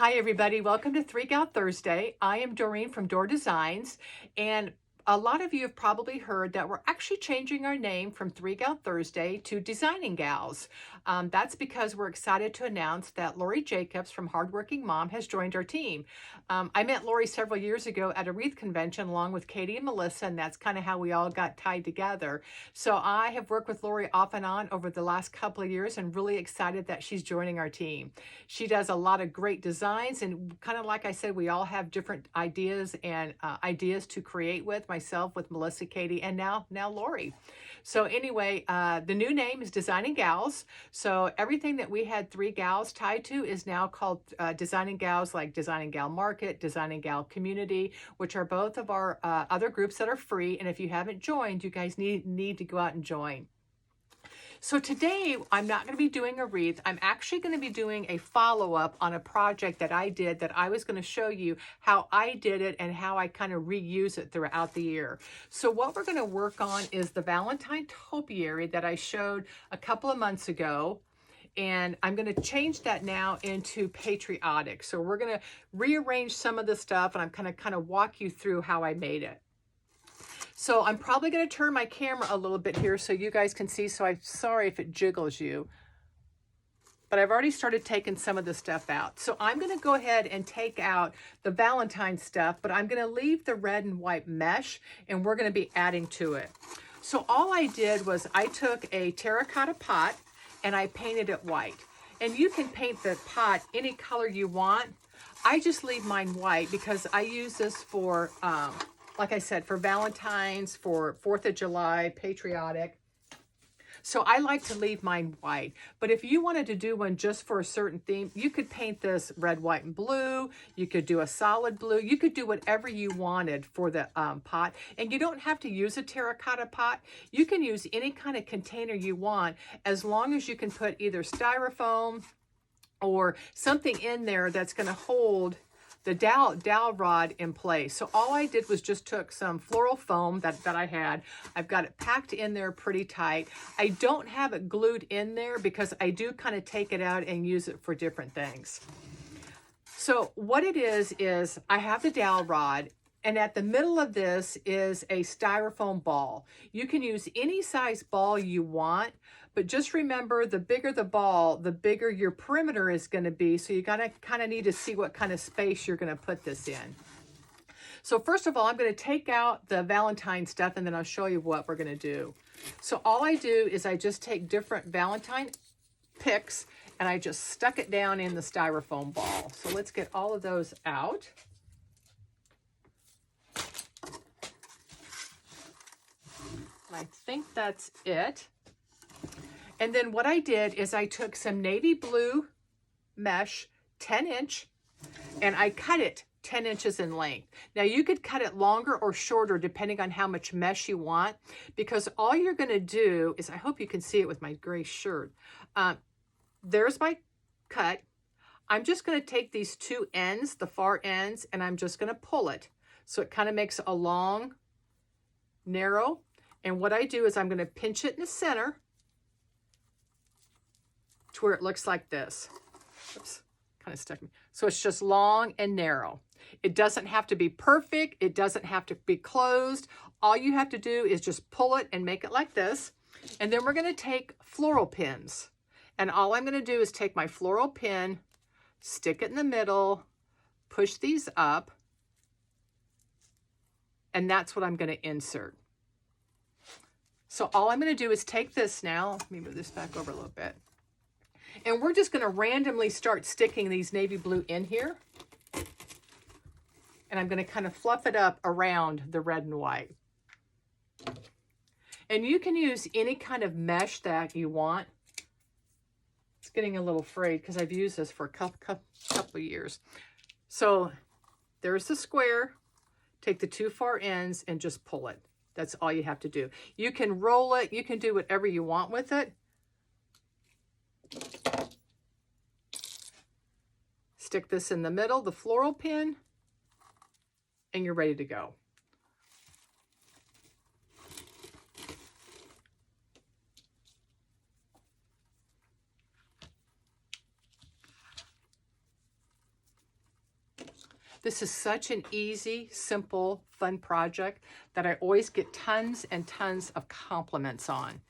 Hi, everybody. Welcome to Three Gal Thursday. I am Doreen from Door Designs, and a lot of you have probably heard that we're actually changing our name from Three Gal Thursday to Designing Gals. That's because we're excited to announce that Lori Jacobs from Hardworking Mom has joined our team. I met Lori several years ago at a Wreath convention along with Katie and Melissa, and that's kind of how we all got tied together. So I have worked with Lori off and on over the last couple of years and really excited that she's joining our team. She does a lot of great designs, and kind of like I said, we all have different ideas and ideas to create with, myself, with Melissa, Katie, and now Lori. So anyway, the new name is Designing Gals. So everything that we had Three Gals tied to is now called Designing Gals, like Designing Gal Market, Designing Gal Community, which are both of our other groups that are free. And if you haven't joined, you guys need to go out and join. So today, I'm not going to be doing a wreath. I'm actually going to be doing a follow-up on a project that I did that I was going to show you how I did it and how I kind of reuse it throughout the year. So what we're going to work on is the Valentine Topiary that I showed a couple of months ago. And I'm going to change that now into patriotic. So we're going to rearrange some of the stuff, and I'm going to kind of walk you through how I made it. So I'm probably going to turn my camera a little bit here so you guys can see. So I'm sorry if it jiggles you, but I've already started taking some of the stuff out. So I'm going to go ahead and take out the Valentine stuff, but I'm going to leave the red and white mesh, and we're going to be adding to it. So all I did was I took a terracotta pot and I painted it white. And you can paint the pot any color you want. I just leave mine white because I use this for like I said, for Valentine's, for 4th of July, patriotic. So I like to leave mine white. But if you wanted to do one just for a certain theme, you could paint this red, white, and blue. You could do a solid blue. You could do whatever you wanted for the pot. And you don't have to use a terracotta pot. You can use any kind of container you want, as long as you can put either styrofoam or something in there that's going to hold the dowel rod in place. So all I did was just took some floral foam that I had. I've got it packed in there pretty tight. I don't have it glued in there because I do kind of take it out and use it for different things. So what it is I have the dowel rod, and at the middle of this is a styrofoam ball. You can use any size ball you want, but just remember, the bigger the ball, the bigger your perimeter is going to be. So you gotta kind of need to see what kind of space you're going to put this in. So first of all, I'm going to take out the Valentine stuff, and then I'll show you what we're going to do. So all I do is I just take different Valentine Pics, and I just stuck it down in the styrofoam ball. So let's get all of those out. I think that's it. And then what I did is I took some navy blue mesh, 10-inch, and I cut it 10 inches in length. Now you could cut it longer or shorter depending on how much mesh you want, because all you're going to do is, I hope you can see it with my gray shirt. There's my cut. I'm just going to take these two ends, the far ends, and I'm just going to pull it. So it kind of makes a long, narrow. And what I do is I'm going to pinch it in the center to where it looks like this. Oops, kind of stuck me. So it's just long and narrow. It doesn't have to be perfect. It doesn't have to be closed. All you have to do is just pull it and make it like this. And then we're going to take floral pins. And all I'm going to do is take my floral pin, stick it in the middle, push these up, and that's what I'm going to insert. So all I'm going to do is take this now. Let me move this back over a little bit. And we're just going to randomly start sticking these navy blue in here. And I'm going to kind of fluff it up around the red and white. And you can use any kind of mesh that you want. It's getting a little frayed because I've used this for a couple of years. So there's the square. Take the two far ends and just pull it. That's all you have to do. You can roll it. You can do whatever you want with it. Stick this in the middle, the floral pin, and you're ready to go. This is such an easy, simple, fun project that I always get tons and tons of compliments on.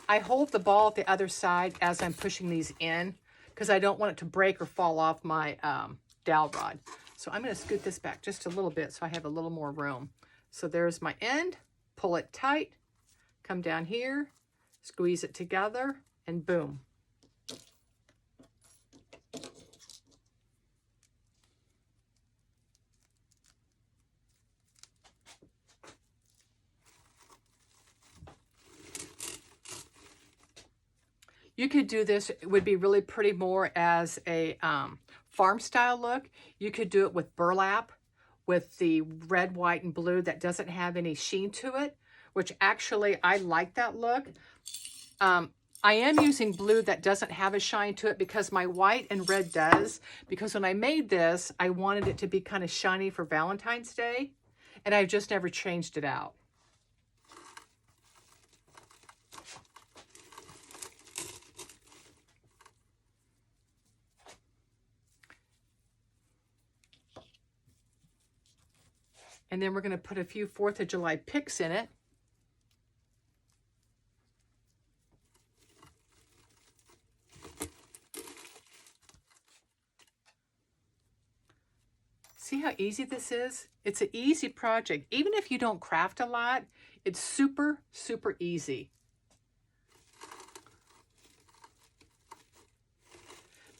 I hold the ball at the other side as I'm pushing these in because I don't want it to break or fall off my dowel rod. So I'm going to scoot this back just a little bit so I have a little more room. So there's my end, pull it tight, come down here, squeeze it together, and boom. You could do this, it would be really pretty more as a farm style look. You could do it with burlap, with the red, white, and blue that doesn't have any sheen to it, which actually I like that look. I am using blue that doesn't have a shine to it because my white and red does. Because when I made this, I wanted it to be kind of shiny for Valentine's Day, and I've just never changed it out. And then we're going to put a few 4th of July pics in it. See how easy this is? It's an easy project. Even if you don't craft a lot, it's super, super easy.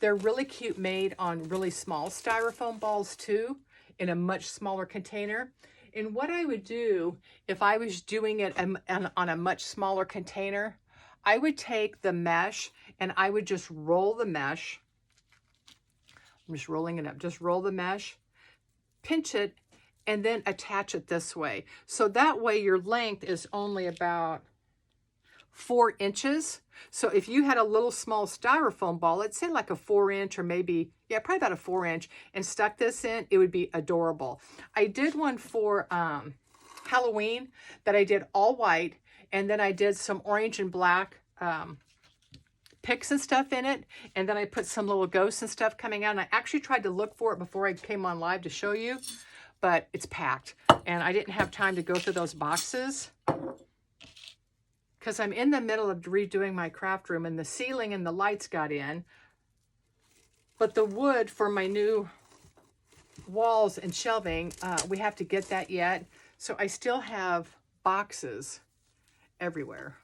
They're really cute made on really small styrofoam balls too, in a much smaller container. And what I would do if I was doing it on a much smaller container, I would take the mesh and I would just roll the mesh. I'm just rolling it up. Just roll the mesh, pinch it, and then attach it this way. So that way your length is only about 4 inches. So if you had a little small styrofoam ball, let's say like a 4-inch or maybe, yeah, probably about a 4-inch, and stuck this in, it would be adorable. I did one for Halloween that I did all white, and then I did some orange and black pics and stuff in it, and then I put some little ghosts and stuff coming out, and I actually tried to look for it before I came on live to show you, but it's packed, and I didn't have time to go through those boxes because I'm in the middle of redoing my craft room, and the ceiling and the lights got in, but the wood for my new walls and shelving, we have to get that yet, so I still have boxes everywhere.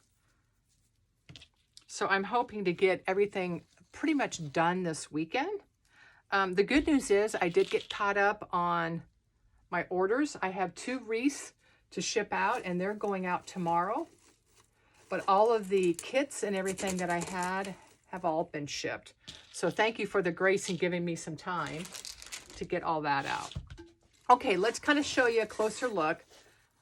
So I'm hoping to get everything pretty much done this weekend. The good news is I did get caught up on my orders. I have 2 wreaths to ship out, and they're going out tomorrow. But all of the kits and everything that I had have all been shipped. So thank you for the grace in giving me some time to get all that out. Okay, let's kind of show you a closer look.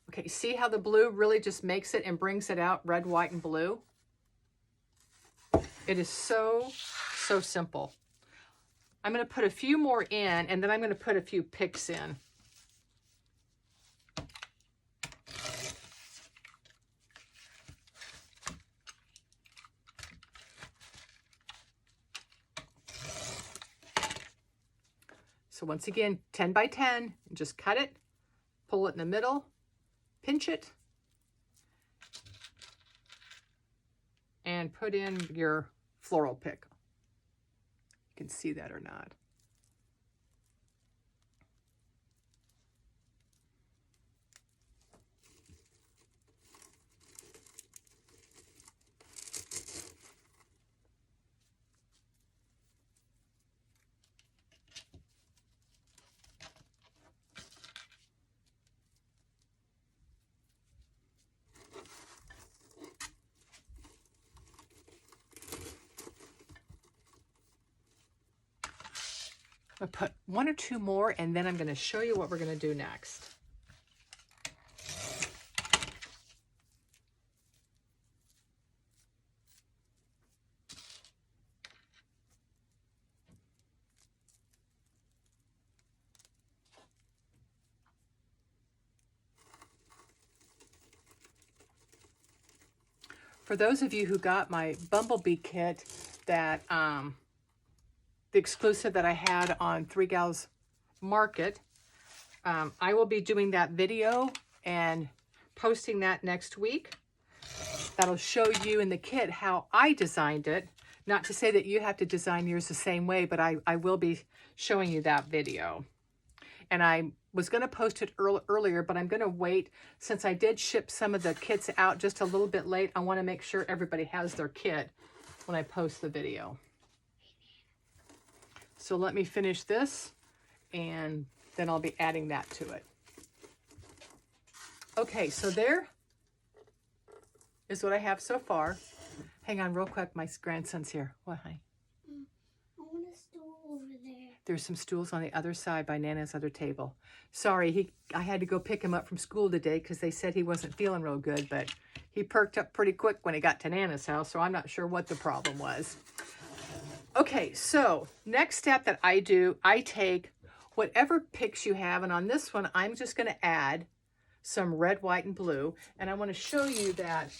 Okay, see how the blue really just makes it and brings it out, red, white, and blue? It is so, so simple. I'm going to put a few more in, and then I'm going to put a few pics in. So once again, 10 by 10, just cut it, pull it in the middle, pinch it, and put in your floral pick. You can see that or not. I'll put 1 or 2 more, and then I'm going to show you what we're going to do next. For those of you who got my bumblebee kit that the exclusive that I had on Three Gals Market. I will be doing that video and posting that next week. That'll show you in the kit how I designed it. Not to say that you have to design yours the same way, but I will be showing you that video. And I was going to post it earlier, but I'm going to wait. Since I did ship some of the kits out just a little bit late, I want to make sure everybody has their kit when I post the video. So let me finish this, and then I'll be adding that to it. Okay, so there is what I have so far. Hang on real quick, my grandson's here. What, honey? I want a stool over there. There's some stools on the other side by Nana's other table. Sorry, I had to go pick him up from school today because they said he wasn't feeling real good, but he perked up pretty quick when he got to Nana's house, so I'm not sure what the problem was. Okay, so next step that I do, I take whatever Pics you have, and on this one, I'm just going to add some red, white, and blue, and I want to show you that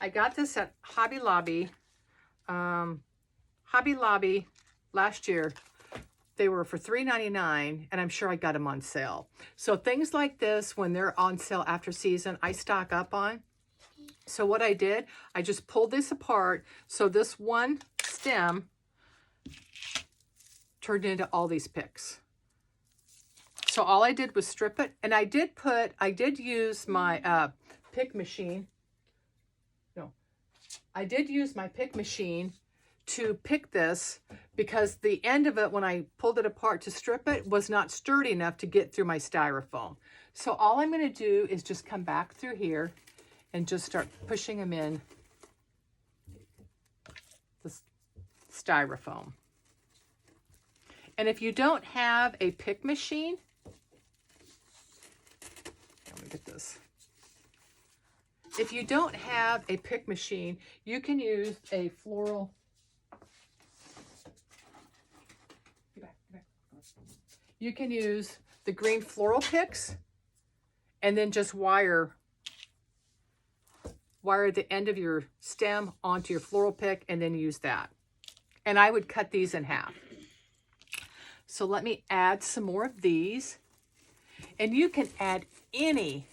I got this at Hobby Lobby. Hobby Lobby last year. They were for $3.99, and I'm sure I got them on sale. So things like this, when they're on sale after season, I stock up on. So what I did, I just pulled this apart. So this one stem turned into all these Pics. So all I did was strip it, and I did use my pick machine. No, I did use my pick machine to pick this because the end of it, when I pulled it apart to strip it, was not sturdy enough to get through my styrofoam. So all I'm going to do is just come back through here and just start pushing them in the styrofoam. And if you don't have a pick machine, let me get this. If you don't have a pick machine, you can use a floral. You can use the green floral picks and then just wire the end of your stem onto your floral pick and then use that. And I would cut these in half. So let me add some more of these. And you can add any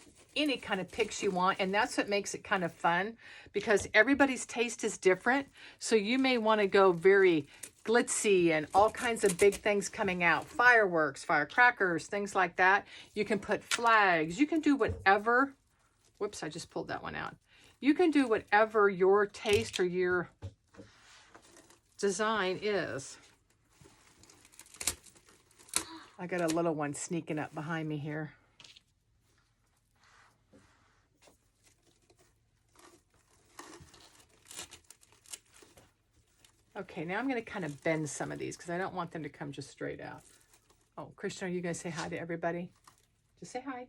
kind of Pics you want, and that's what makes it kind of fun because everybody's taste is different. So you may want to go very glitzy and all kinds of big things coming out, fireworks, firecrackers, things like that. You can put flags. You can do whatever. Whoops, I just pulled that one out. You can do whatever your taste or your design is. I got a little one sneaking up behind me here. Okay, now I'm going to kind of bend some of these because I don't want them to come just straight out. Oh, Christian, are you going to say hi to everybody? Just say hi.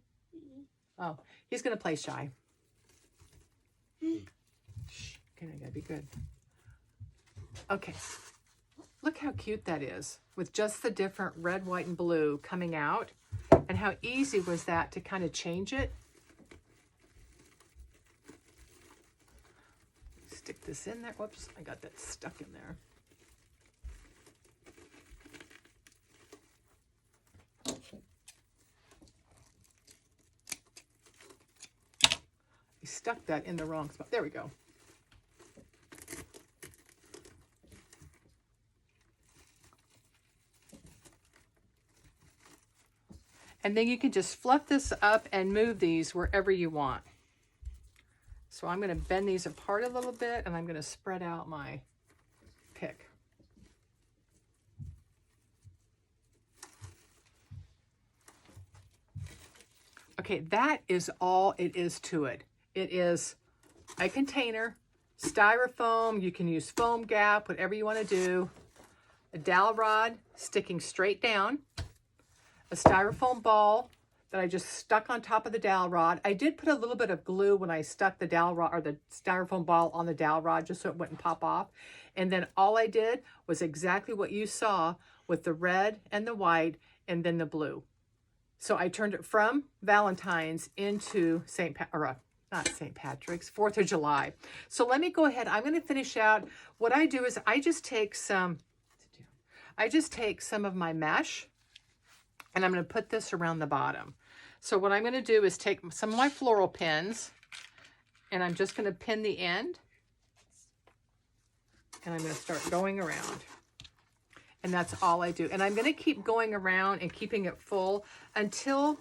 Oh, he's going to play shy. Shh, okay, I got to be good. Okay, look how cute that is with just the different red, white, and blue coming out. And how easy was that to kind of change it? Stick this in there. Whoops, I got that stuck in there. I stuck that in the wrong spot. There we go. And then you can just fluff this up and move these wherever you want. So I'm going to bend these apart a little bit, and I'm going to spread out my pick. Okay, that is all it is to it. It is a container, styrofoam, you can use foam gap, whatever you want to do, a dowel rod sticking straight down, a styrofoam ball that I just stuck on top of the dowel rod. I did put a little bit of glue when I stuck the dowel rod or the styrofoam ball on the dowel rod just so it wouldn't pop off. And then all I did was exactly what you saw with the red and the white and then the blue. So I turned it from Valentine's into not St. Patrick's, 4th of July. So let me go ahead. I'm going to finish out. What I do is I just take some, I just take some of my mesh and I'm going to put this around the bottom. So what I'm going to do is take some of my floral pins and I'm just going to pin the end and I'm going to start going around. And that's all I do. And I'm going to keep going around and keeping it full until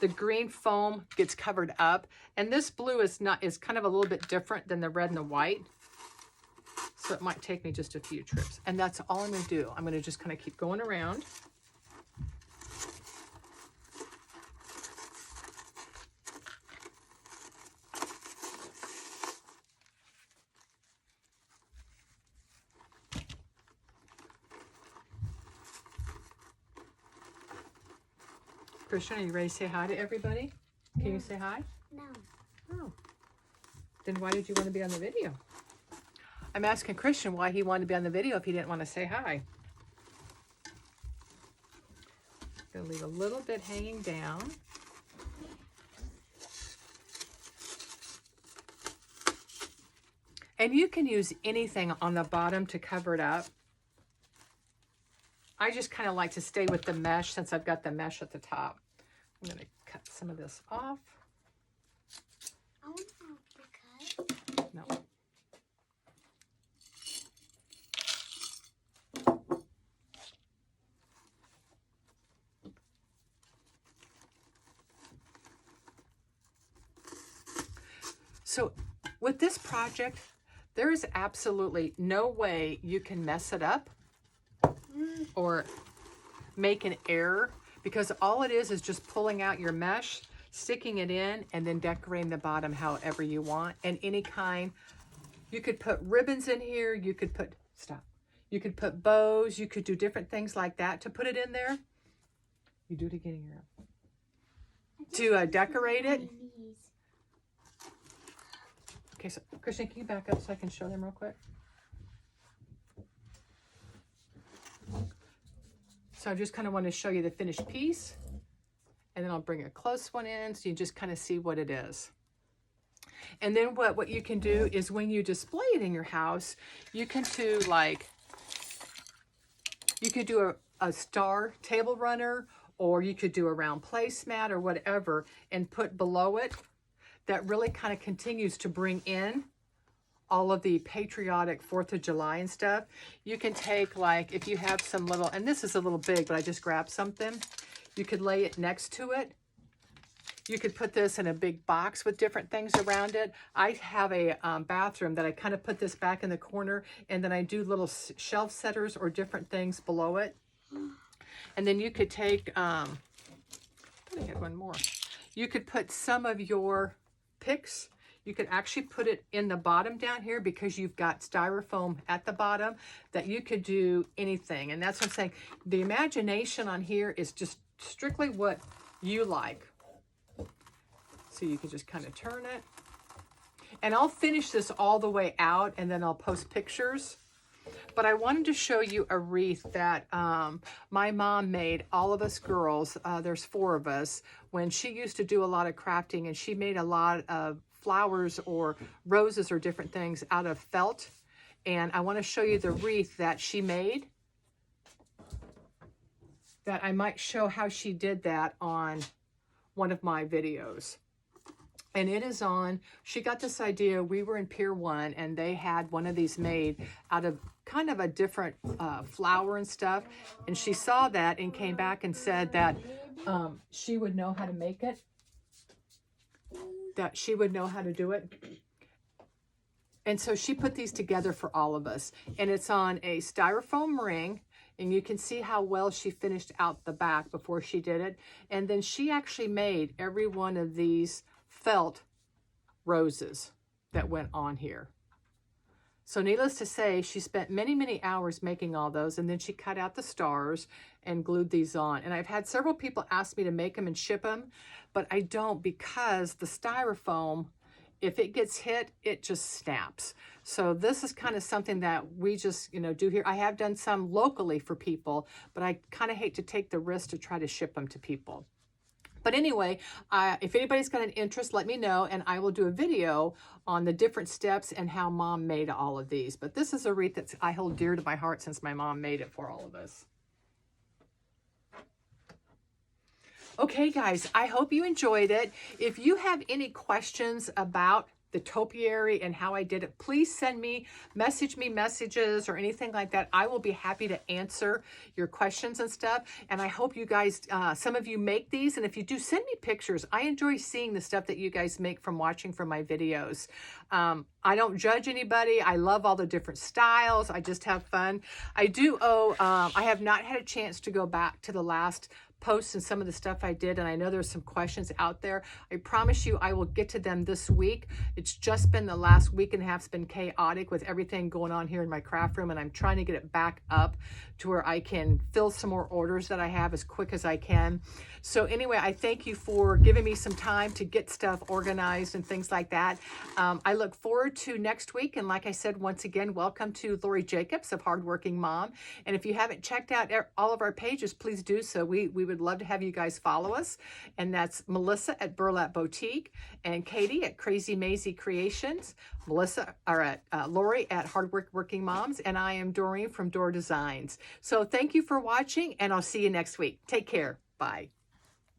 the green foam gets covered up. And this blue is kind of a little bit different than the red and the white. So it might take me just a few trips. And that's all I'm going to do. I'm going to just kind of keep going around. Christian, are you ready to say hi to everybody? Can you say hi? No. Oh. Then why did you want to be on the video? I'm asking Christian why he wanted to be on the video if he didn't want to say hi. Gonna leave a little bit hanging down. And you can use anything on the bottom to cover it up. I just kind of like to stay with the mesh since I've got the mesh at the top. I'm going to cut some of this off. I want to help you cut. No. So with this project, there is absolutely no way you can mess it up or make an error, because all it is just pulling out your mesh, sticking it in, and then decorating the bottom however you want. And any kind, you could put ribbons in here, you could put, you could put bows, you could do different things like that to put it in there. You do it again here. To decorate it. Okay, so Christian, can you back up so I can show them real quick? So I just kind of want to show you the finished piece, and then I'll bring a close one in so you just kind of see what it is. And then what you can do is when you display it in your house, you can do you could do a star table runner, or you could do a round placemat or whatever and put below it. That really kind of continues to bring in all of the patriotic 4th of July and stuff. You can take, like, if you have some little, and this is a little big, but I just grabbed something. You could lay it next to it. You could put this in a big box with different things around it. I have a bathroom that I kind of put this back in the corner, and then I do little shelf setters or different things below it. And then you could take, I thought I had one more. You could put some of your Pics. You could actually put it in the bottom down here because you've got styrofoam at the bottom, that you could do anything. And that's what I'm saying. The imagination on here is just strictly what you like. So you can just kind of turn it. And I'll finish this all the way out and then I'll post pictures. But I wanted to show you a wreath that my mom made, all of us girls, there's 4 of us, when she used to do a lot of crafting, and she made a lot of flowers or roses or different things out of felt. And I want to show you the wreath that she made, that I might show how she did that on one of my videos. And it is on, she got this idea, we were in Pier 1 and they had one of these made out of kind of a different flower and stuff. And she saw that and came back and said that she would know how to make it, that she would know how to do it. And so she put these together for all of us. And it's on a styrofoam ring. And you can see how well she finished out the back before she did it. And then she actually made every one of these felt roses that went on here. So needless to say, she spent many, many hours making all those, and then she cut out the stars and glued these on. And I've had several people ask me to make them and ship them, but I don't, because the styrofoam, if it gets hit, it just snaps. So this is kind of something that we just, do here. I have done some locally for people, but I kind of hate to take the risk to try to ship them to people. But anyway, if anybody's got an interest, let me know, and I will do a video on the different steps and how Mom made all of these. But this is a wreath that I hold dear to my heart since my mom made it for all of us. Okay, guys, I hope you enjoyed it. If you have any questions about the topiary and how I did it, please message me messages or anything like that. I will be happy to answer your questions and stuff. And I hope you guys, some of you make these. And if you do, send me pictures. I enjoy seeing the stuff that you guys make from watching from my videos. I don't judge anybody. I love all the different styles. I just have fun. I have not had a chance to go back to the last posts and some of the stuff I did, and I know there's some questions out there. I promise you I will get to them this week. It's just been the last week and a half's been chaotic with everything going on here in my craft room, and I'm trying to get it back up to where I can fill some more orders that I have as quick as I can. So anyway, I thank you for giving me some time to get stuff organized and things like that. I look forward to next week, and like I said, once again, welcome to Lori Jacobs of Hardworking Mom. And if you haven't checked out all of our pages, please do so. We would love to have you guys follow us. And that's Melissa at Burlap Boutique and Katie at Crazy Maisie Creations, Lori at Hardworking Moms, and I am Doreen from Door Designs. So thank you for watching, and I'll see you next week. Take care. Bye.